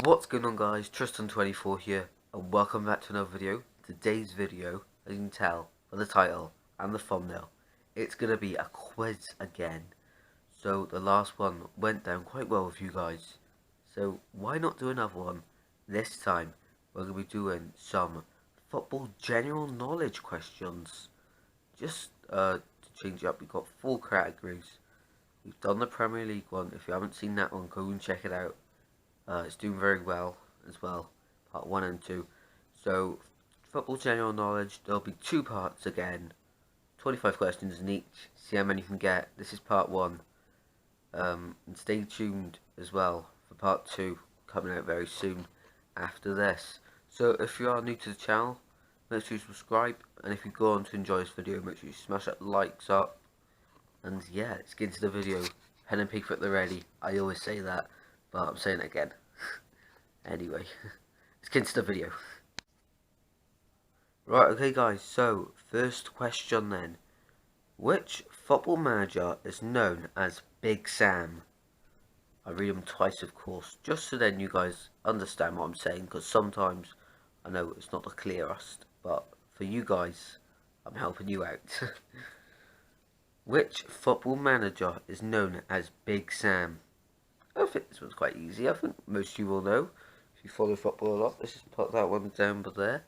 What's going on, guys? Tristan24 here, and welcome back to another video. Today's video, as you can tell by the title and the thumbnail, it's going to be a quiz again. So the last one went down quite well with you guys, so why not do another one? This time we're going to be doing some football general knowledge questions. Just to change it up, we've got 4 categories. We've done the Premier League one. If you haven't seen that one, go and check it out. It's doing very well as well, part 1 and 2. So, football general knowledge, there'll be 2 parts again, 25 questions in each, see how many you can get. This is part 1, and stay tuned as well for part 2, coming out very soon after this. So, if you are new to the channel, make sure you subscribe, and if you go on to enjoy this video, make sure you smash that likes up. And yeah, let's get into the video. Pen and paper at the ready. I always say that, but I'm saying it again. Anyway, let's get into the video. Right, okay guys, so first question then. Which football manager is known as Big Sam? I read them twice, of course, just so then you guys understand what I'm saying, because sometimes I know it's not the clearest, but for you guys, I'm helping you out. Which football manager is known as Big Sam? I think this one's quite easy. I think most of you will know if you follow football a lot. Let's just put that one down there.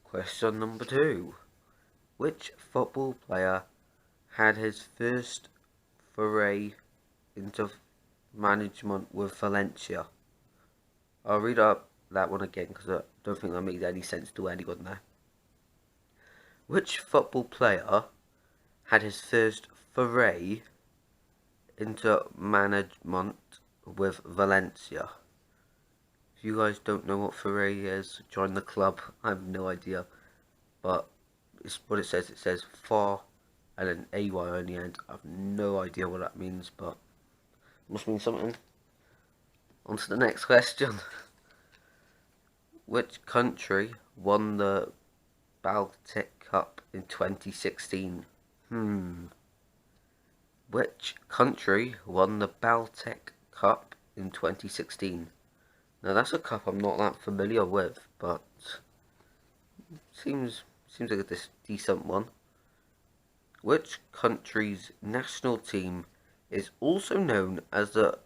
Question number 2. Which football player had his first foray into management with Valencia? I'll read up that one again because I don't think that made any sense to anyone there. Which football player had his first foray into management with Valencia? If you guys don't know what foray is, join the club. I have no idea, but it's what it says. It says for and an AY on the end. I have no idea what that means, but it must mean something. On to the next question. Which country won the Baltic Cup in 2016? Which country won the Baltic Cup in 2016? Now that's a cup I'm not that familiar with, but seems like a decent one. Which country's national team is also known as the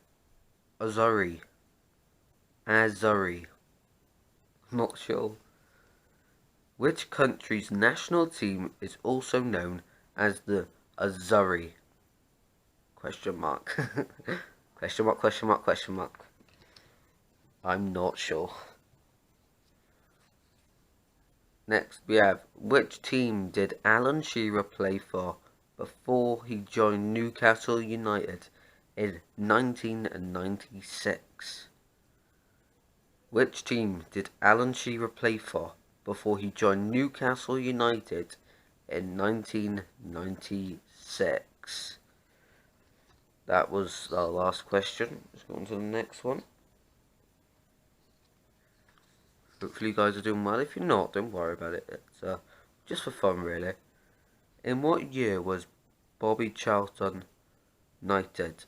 Azzurri? Not sure. Which country's national team is also known as the Azzurri? Question mark. Question mark, question mark, question mark. I'm not sure. Next we have, which team did Alan Shearer play for before he joined Newcastle United in 1996? Which team did Alan Shearer play for before he joined Newcastle United in 1996? That was our last question. Let's go on to the next one. Hopefully you guys are doing well. If you're not, don't worry about it. It's just for fun, really. In what year was Bobby Charlton knighted?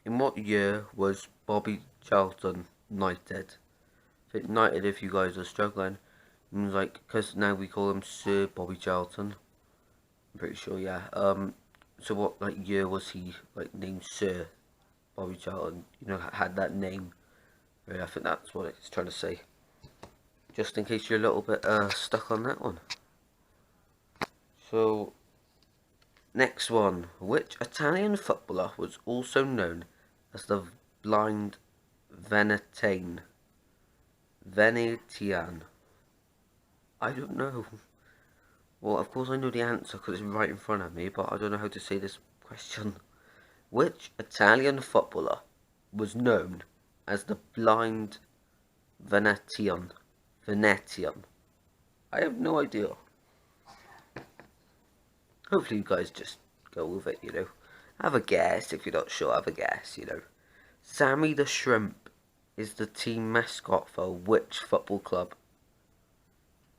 In what year was Bobby Charlton knighted? I think knighted, if you guys are struggling, means like, because now we call him Sir Bobby Charlton. I'm pretty sure, yeah. So what like year was he like named Sir Bobby Charlton? You know, had that name. Really, I think that's what it's trying to say. Just in case you're a little bit stuck on that one. So, next one. Which Italian footballer was also known as the blind Venetian? I don't know. Well, of course I know the answer because it's right in front of me, but I don't know how to say this question. Which Italian footballer was known as the blind Venetian? I have no idea. Hopefully you guys just go with it, you know. Have a guess. If you're not sure, have a guess, you know. Sammy the Shrimp is the team mascot for which football club?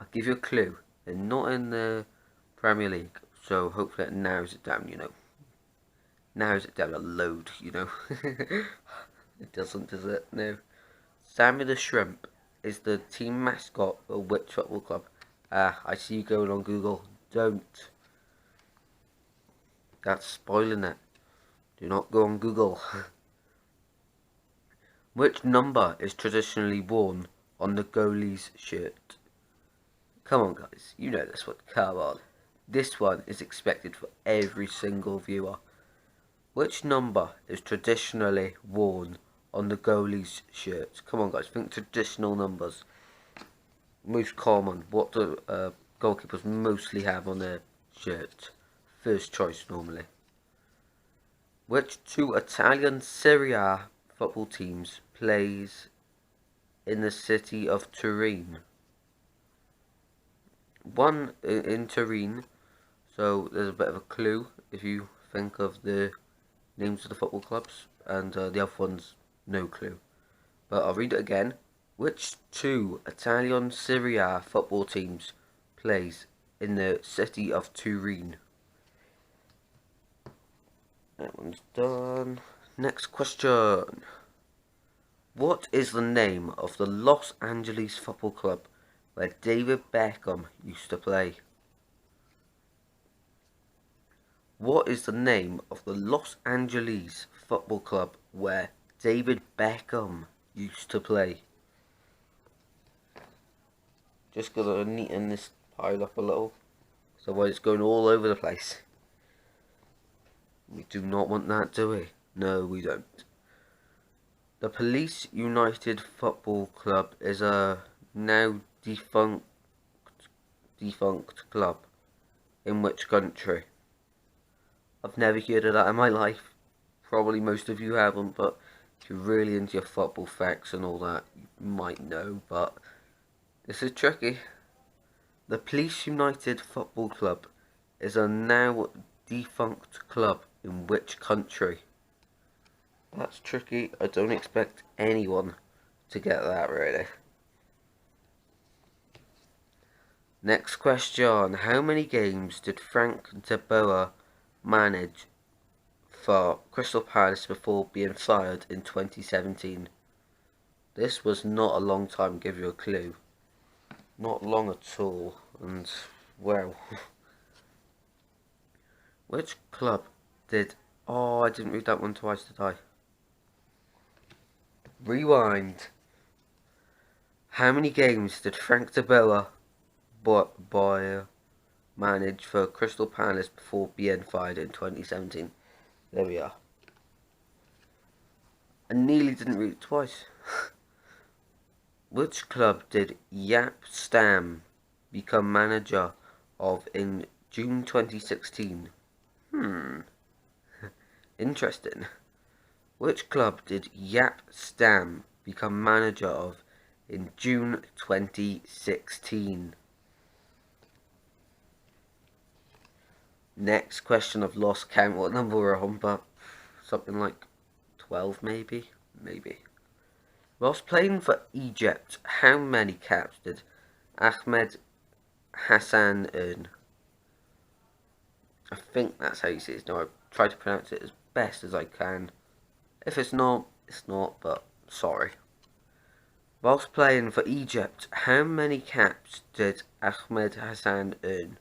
I'll give you a clue. They're not in the Premier League, so hopefully it narrows it down, you know. narrows it down a load, you know. It doesn't, does it? No. Sammy the Shrimp is the team mascot for which football club? Ah, I see you going on Google. Don't. That's spoiling it. Do not go on Google. Which number is traditionally worn on the goalie's shirt? Come on, guys. You know this one. Come on. This one is expected for every single viewer. Which number is traditionally worn on the goalie's shirt? Come on, guys. Think traditional numbers. Most common. What do goalkeepers mostly have on their shirt? First choice, normally. Which two Italian Serie A football teams plays in the city of Turin? One in Turin, so there's a bit of a clue if you think of the names of the football clubs, and the other one's no clue. But I'll read it again. Which two Italian Serie A football teams plays in the city of Turin? That one's done. Next question. What is the name of the Los Angeles Football Club where David Beckham used to play? What is the name of the Los Angeles Football Club where David Beckham used to play? Just gonna neaten this pile up a little, so otherwise it's going all over the place. We do not want that, do we? No, we don't. The Police United Football Club is a now defunct club. In which country? I've never heard of that in my life. Probably most of you haven't, but if you're really into your football facts and all that, you might know, but this is tricky. The Police United Football Club is a now defunct club in which country? That's tricky. I don't expect anyone to get that, really. Next question. How many games did Frank de Boer manage for Crystal Palace before being fired in 2017? This was not a long time, give you a clue. Not long at all, and well. Which club did... Oh, I didn't read that one twice, did I? Rewind. How many games did Frank de Boer manage for Crystal Palace before being fired in 2017? There we are. I nearly didn't read it twice. Which club did Jaap Stam become manager of in June 2016? Interesting. Which club did Jaap Stam become manager of in June 2016? Next question, I've lost count what number we're on, but something like 12 maybe? Maybe. Whilst playing for Egypt, how many caps did Ahmed Hassan earn? I think that's how you say his name. I've tried to pronounce it as best as I can. If it's not, it's not, but sorry. Whilst playing for Egypt, how many caps did Ahmed Hassan earn?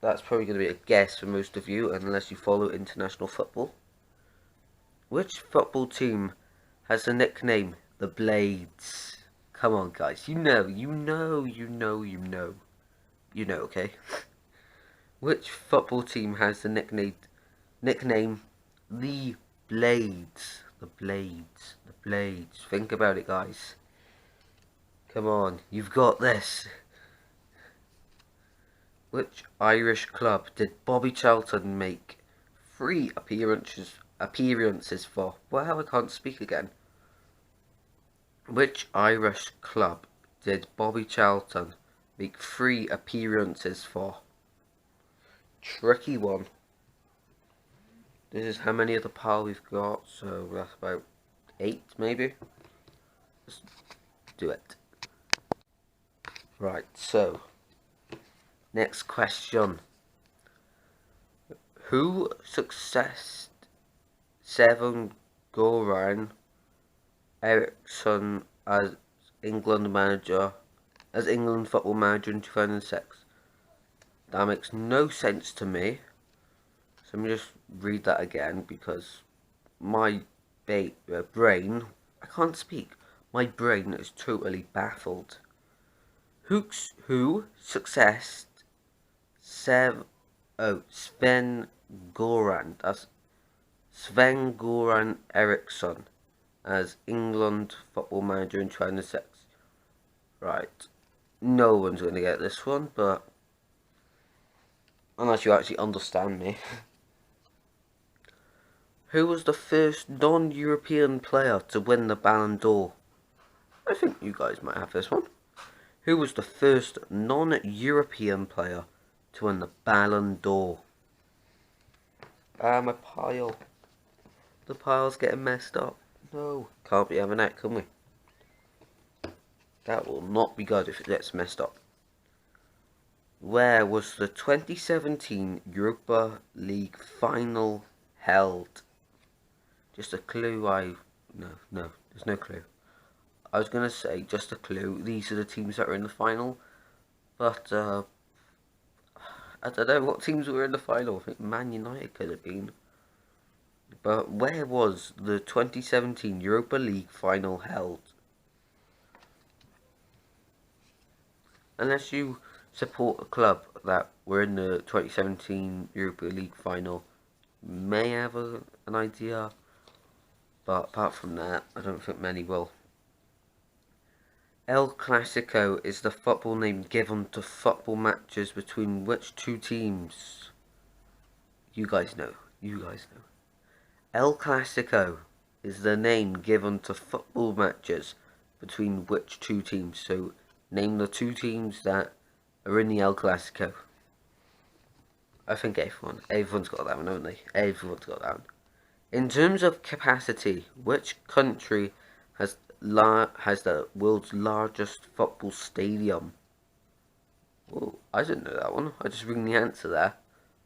That's probably going to be a guess for most of you, unless you follow international football. Which football team has the nickname the Blades? Come on, guys. You know, okay? Which football team has the nickname the Blades? The Blades. The Blades. Think about it, guys. Come on, you've got this. Which Irish club did Bobby Charlton make 3 appearances for? Well, I can't speak again. Which Irish club did Bobby Charlton make 3 appearances for? Tricky one. This is how many of the pile we've got, so that's about 8 maybe. Let's do it. Right, so next question. Who succeeded Sven-Göran Eriksson as England football manager in 2006? That makes no sense to me. So let me just read that again because my brain, I can't speak. My brain is totally baffled. Who succeeded Sven-Göran? That's Sven-Göran Eriksson as England football manager in 2006. Right. No one's going to get this one, but unless you actually understand me. Who was the first non-European player to win the Ballon d'Or? I think you guys might have this one. Who was the first non-European player to win the Ballon d'Or? My pile. The pile's getting messed up. No, can't be having that, can we? That will not be good if it gets messed up. Where was the 2017 Europa League final held? Just a clue. No, there's no clue. I was going to say just a clue. These are the teams that are in the final. But, I don't know what teams were in the final. I think Man United could have been. But where was the 2017 Europa League final held? Unless you support a club that were in the 2017 Europa League final, may have an idea. But apart from that, I don't think many will. El Clasico is the football name given to football matches between which two teams? You guys know. El Clasico is the name given to football matches between which two teams? So, name the two teams that are in the El Clasico. I think everyone's got that one, haven't they? Everyone's got that one. In terms of capacity, which country has the world's largest football stadium? Oh, I didn't know that one. I just read the answer there.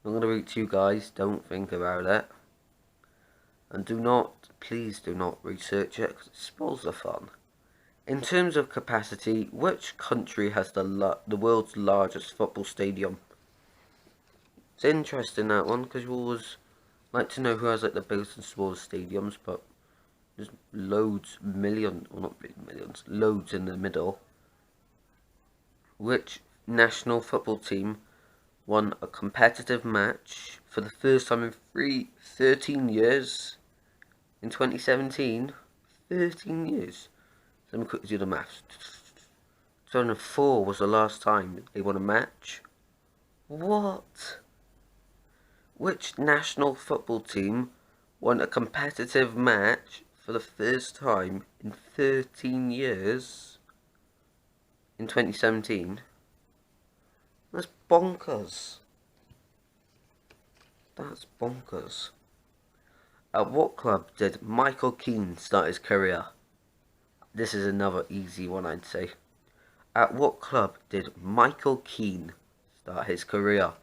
I'm going to read to you guys. Don't think about it. And please do not research it because it spoils the fun. In terms of capacity, which country has the world's largest football stadium? It's interesting, that one, because you always like to know who has like the biggest and smallest stadiums, but there's loads in the middle. Which national football team won a competitive match for the first time in 13 years in 2017? 13 years. Let me quickly do the maths. 2004 was the last time they won a match. What? Which national football team won a competitive match for the first time in 13 years in 2017? That's bonkers. That's bonkers. At what club did Michael Keane start his career? This is another easy one, I'd say. At what club did Michael Keane start his career?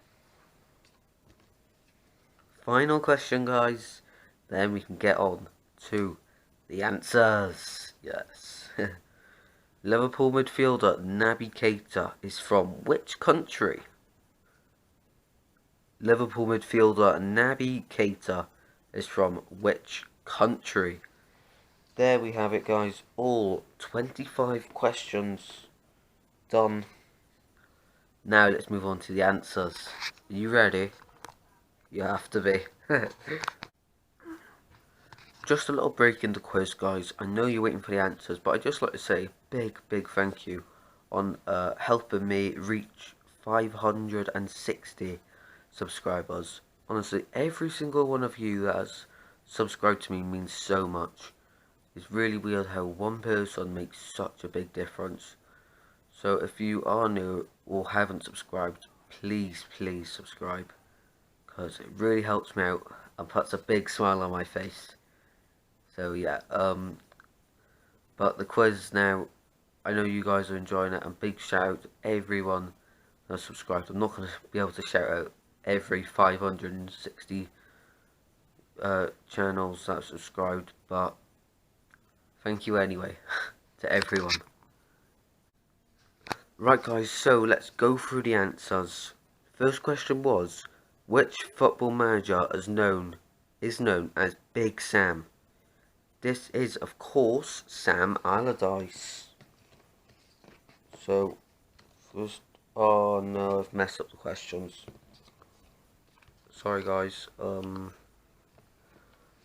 Final question, guys. Then we can get on to the answers. Yes. Liverpool midfielder Naby Keita is from which country? Liverpool midfielder Naby Keita is from which country? There we have it, guys. All 25 questions done. Now let's move on to the answers. Are you ready? You have to be. Just a little break in the quiz, guys. I know you're waiting for the answers, but I'd just like to say big thank you on helping me reach 560 subscribers. Honestly, every single one of you that has subscribed to me means so much. It's really weird how one person makes such a big difference. So if you are new or haven't subscribed, please subscribe, because it really helps me out and puts a big smile on my face. So yeah, but the quiz now, I know you guys are enjoying it, and big shout out to everyone that's subscribed. I'm not going to be able to shout out every 560 channels that subscribed, but thank you anyway to everyone. Right guys, so let's go through the answers. First question was, which football manager is known as Big Sam? This is of course Sam Allardyce. So first, oh no, I've messed up the questions. Sorry guys, but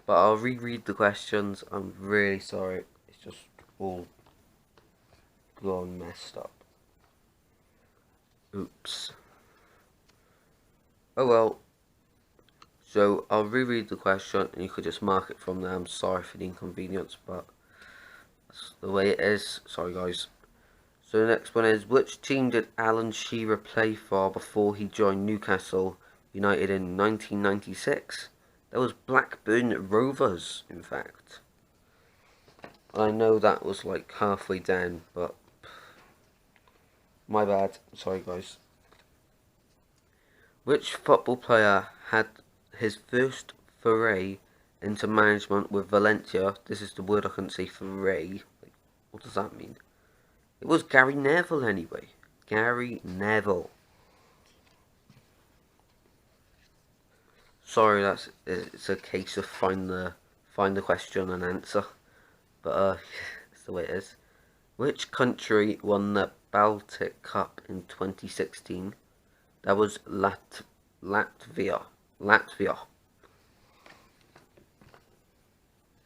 I'll reread the questions. I'm really sorry, it's just all gone messed up. Oops. Oh well. So I'll reread the question and you could just mark it from there. I'm sorry for the inconvenience, but that's the way it is. Sorry guys. So the next one is, which team did Alan Shearer play for before he joined Newcastle United in 1996? That was Blackburn Rovers, in fact. I know that was like halfway down, but my bad. Sorry guys. Which football player had his first foray into management with Valencia? This is the word I couldn't say, foray. Like, what does that mean? It was Gary Neville anyway. Gary Neville. Sorry, it's a case of find the question and answer. But it's the way it is. Which country won the Baltic Cup in 2016? That was Latvia. Latvia.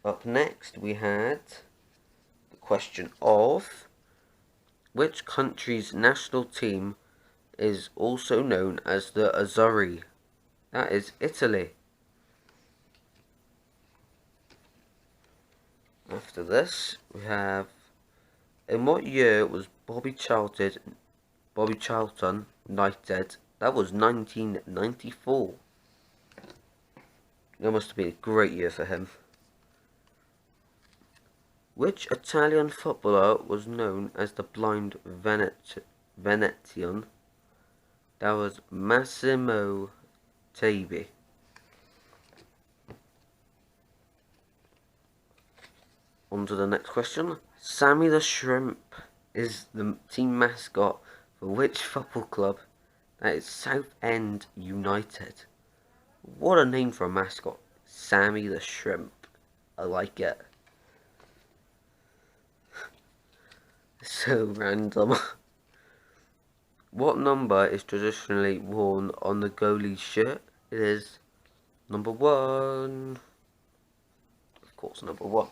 Up next we had the question of, which country's national team is also known as the Azzurri? That is Italy. After this we have, in what year was Bobby Charlton knighted? That was 1994. That must have been a great year for him. Which Italian footballer was known as the blind Venetian? That was Massimo Tabi. On to the next question. Sammy the Shrimp is the team mascot for which football club? That is Southend United. What a name for a mascot. Sammy the Shrimp. I like it. So random. What number is traditionally worn on the goalie's shirt? It is number 1. Of course, number 1.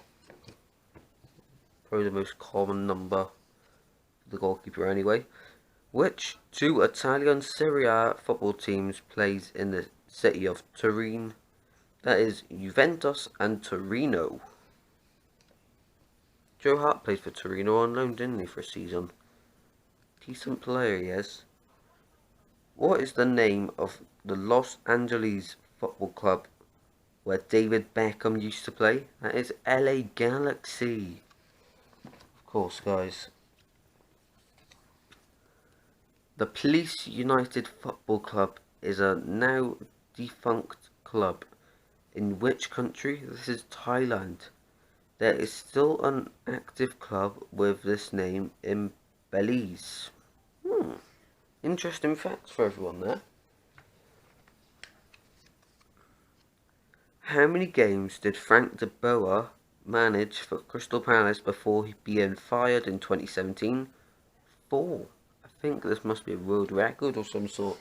Probably the most common number for the goalkeeper anyway. Which 2 Italian Serie A football teams plays in the city of Turin? That is Juventus and Torino. Joe Hart played for Torino on loan, didn't he, for a season? Decent player he is. What is the name of the Los Angeles football club where David Beckham used to play? That is LA Galaxy. Of course, guys. The Police United Football Club is a now defunct club. In which country? This is Thailand. There is still an active club with this name in Belize. Interesting facts for everyone there. How many games did Frank de Boer manage for Crystal Palace before being fired in 2017? 4. I think this must be a world record or some sort,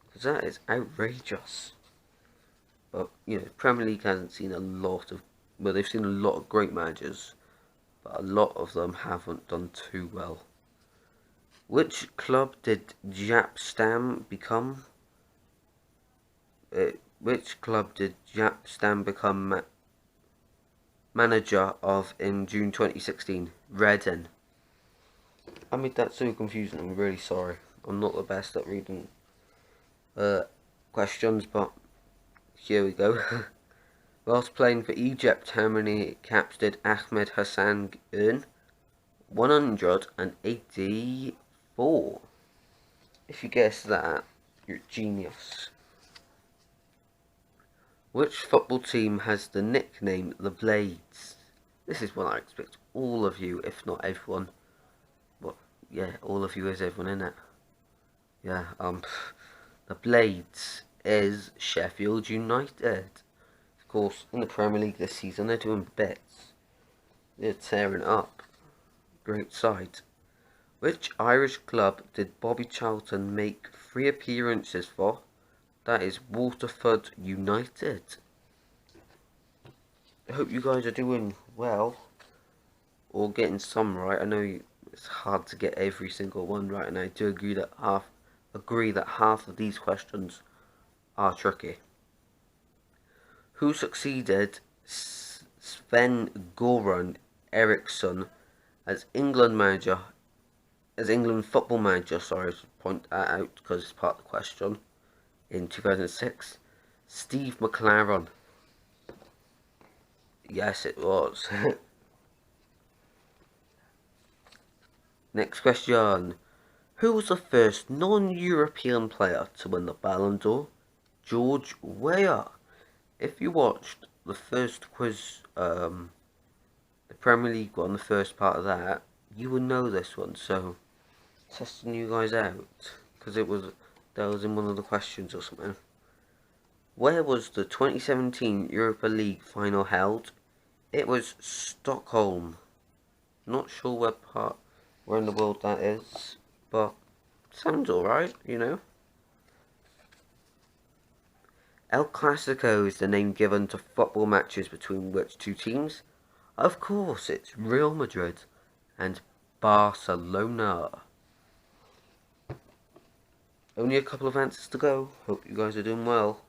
because that is outrageous. But, you know, Premier League hasn't seen a lot of, well, they've seen a lot of great managers, but a lot of them haven't done too well. Which club did Jaap Stam become? Which club did Jaap Stam become manager of in June 2016? Reading. I made that so confusing, I'm really sorry. I'm not the best at reading questions, but here we go. Whilst playing for Egypt, how many caps did Ahmed Hassan earn? 184. If you guess that, you're a genius. Which football team has the nickname the Blades? This is one I expect all of you, if not everyone. Well, yeah, all of you is everyone, innit? Yeah, the Blades is Sheffield United. Of course, in the Premier League this season, they're doing bits. They're tearing up. Great side. Which Irish club did Bobby Charlton make 3 appearances for? That is Waterford United. I hope you guys are doing well, or getting some right. I know it's hard to get every single one right, and I do agree that half of these questions are tricky. Who succeeded Sven-Göran Eriksson as England football manager? Sorry, I should point that out because it's part of the question. In 2006, Steve McClaren. Yes, it was. Next question. Who was the first non-European player to win the Ballon d'Or? George Weah. If you watched the first quiz, the Premier League one, the first part of that, you would know this one. So, testing you guys out, because that was in one of the questions or something. Where was the 2017 Europa League final held? It was Stockholm. Not sure where in the world that is, but sounds alright, you know. El Clasico is the name given to football matches between which two teams? Of course, it's Real Madrid and Barcelona. Only a couple of answers to go. Hope you guys are doing well.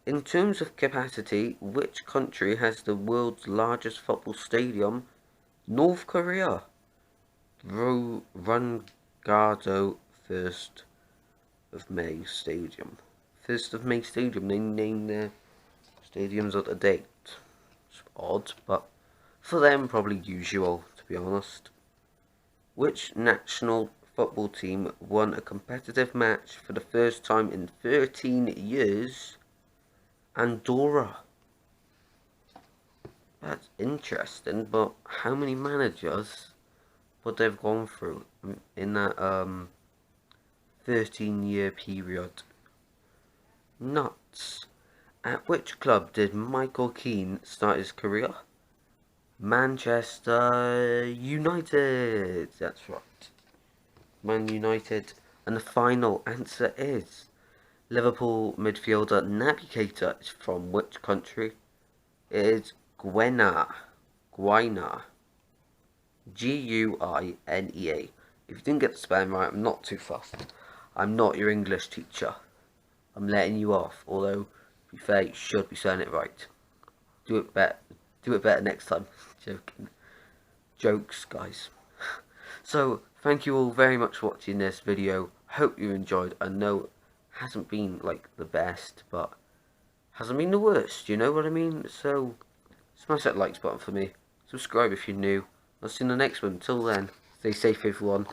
In terms of capacity, which country has the world's largest football stadium? North Korea. Rungado 1st of May Stadium. 1st of May Stadium, they name their stadiums at a date. It's odd, but for them probably usual, to be honest. Which national football team won a competitive match for the first time in 13 years? Andorra. That's interesting, but how many managers would they've gone through in that 13-year period? Nuts. At which club did Michael Keane start his career? Manchester United. That's right. Man United. And the final answer is Liverpool midfielder Naby Keita is from which country? It is Guinea. Guinea. If you didn't get the spelling right, I'm not too fussed. I'm not your English teacher. I'm letting you off, although, to be fair, you should be saying it right. Do it better next time. Joking. Jokes, guys. So, thank you all very much for watching this video. Hope you enjoyed. I know it hasn't been, like, the best, but hasn't been the worst, you know what I mean? So, smash that likes button for me. Subscribe if you're new. I'll see you in the next one. Until then, stay safe, everyone.